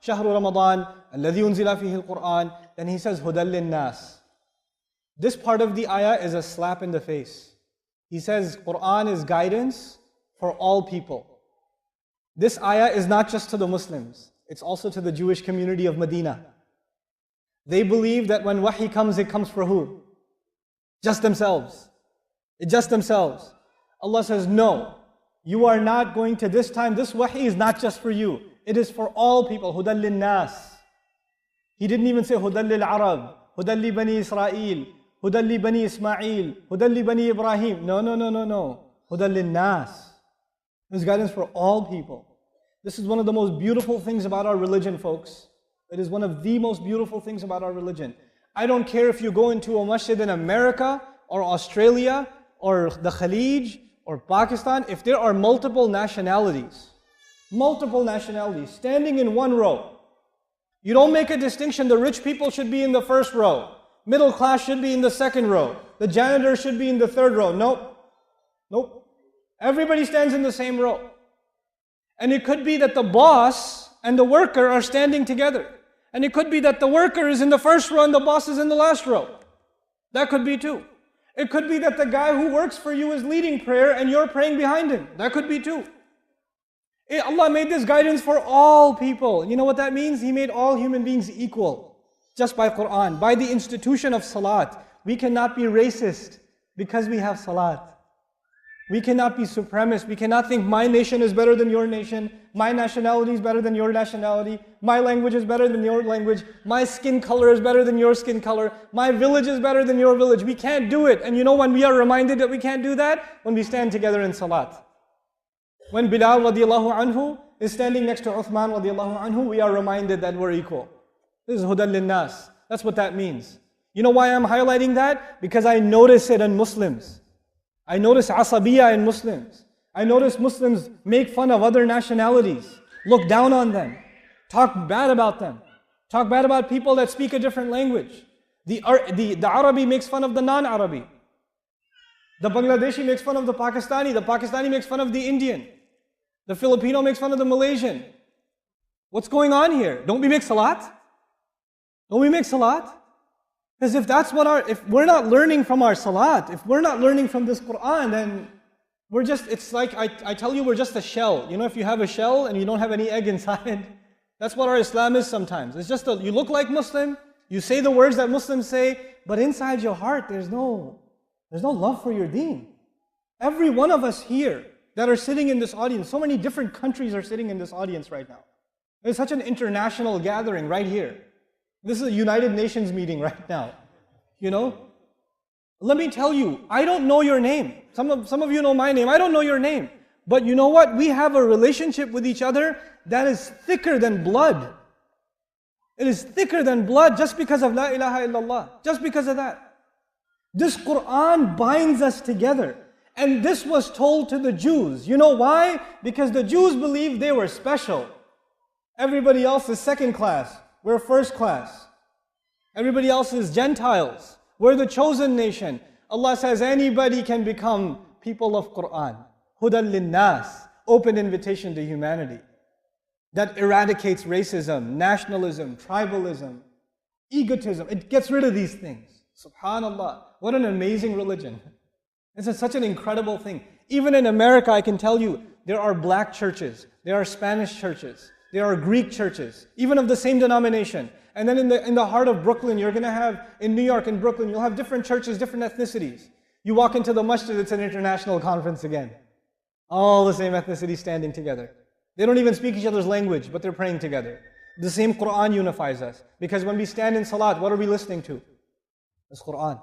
شهر رمضان الذي أنزل فيه القرآن. Then he says هدى للناس. This part of the ayah is a slap in the face. He says Quran is guidance for all people. This ayah is not just to the Muslims, it's also to the Jewish community of Medina. They believe that when wahi comes, it comes for who? Just themselves. It's just themselves. Allah says, no, you are not going to this time. This wahi is not just for you. It is for all people. Hudan lin nas. He didn't even say Hudan lil Arab, Hudan li Bani Israel, Hudan li Bani Ismail, Hudan li Bani Ibrahim. No. Hudan lin nas. This guidance for all people. This is one of the most beautiful things about our religion, folks. It is one of the most beautiful things about our religion. I don't care if you go into a masjid in America or Australia or the Khalij or Pakistan, if there are multiple nationalities standing in one row, you don't make a distinction. The rich people should be in the first row. Middle class should be in the second row. The janitor should be in the third row. Nope. Everybody stands in the same row. And it could be that the boss and the worker are standing together. And it could be that the worker is in the first row and the boss is in the last row. That could be too. It could be that the guy who works for you is leading prayer and you're praying behind him. That could be too. Allah made this guidance for all people. You know what that means? He made all human beings equal. Just by Quran, by the institution of Salat. We cannot be racist because we have Salat. We cannot be supremacist. We cannot think my nation is better than your nation. My nationality is better than your nationality. My language is better than your language. My skin color is better than your skin color. My village is better than your village. We can't do it. And you know when we are reminded that we can't do that? When we stand together in Salat. When Bilal radiallahu anhu is standing next to Uthman radiallahu anhu, we are reminded that we're equal. This is Hudan lin nas. That's what that means. You know why I'm highlighting that? Because I notice it in Muslims. I notice asabiyya in Muslims. I notice Muslims make fun of other nationalities, look down on them, talk bad about them, talk bad about people that speak a different language. The Arabi makes fun of the non-Arabi. The Bangladeshi makes fun of the Pakistani makes fun of the Indian. The Filipino makes fun of the Malaysian. What's going on here? Don't we make salat? Don't we make salat? Because if we're not learning from our salat, if we're not learning from this Quran, then it's like I tell you, we're just a shell. You know, if you have a shell and you don't have any egg inside, that's what our Islam is sometimes. It's just you look like Muslim, you say the words that Muslims say, but inside your heart, there's no love for your deen. Every one of us here that are sitting in this audience, so many different countries are sitting in this audience right now. There's such an international gathering right here. This is a United Nations meeting right now. You know? Let me tell you, I don't know your name. Some of you know my name. I don't know your name. But you know what? We have a relationship with each other that is thicker than blood. It is thicker than blood just because of La ilaha illallah. Just because of that. This Quran binds us together. And this was told to the Jews. You know why? Because the Jews believed they were special. Everybody else is second class. We're first class. Everybody else is Gentiles. We're the chosen nation. Allah says anybody can become people of Quran. Hudan lin nas. Open invitation to humanity. That eradicates racism, nationalism, tribalism, egotism. It gets rid of these things. Subhanallah. What an amazing religion. It's such an incredible thing. Even in America, I can tell you, there are black churches, there are Spanish churches, there are Greek churches, even of the same denomination. And then in the heart of Brooklyn, you're going to have, in New York and Brooklyn, you'll have different churches, different ethnicities. You walk into the masjid, it's an international conference again. All the same ethnicities standing together. They don't even speak each other's language, but they're praying together. The same Quran unifies us. Because when we stand in salat, what are we listening to? It's Quran.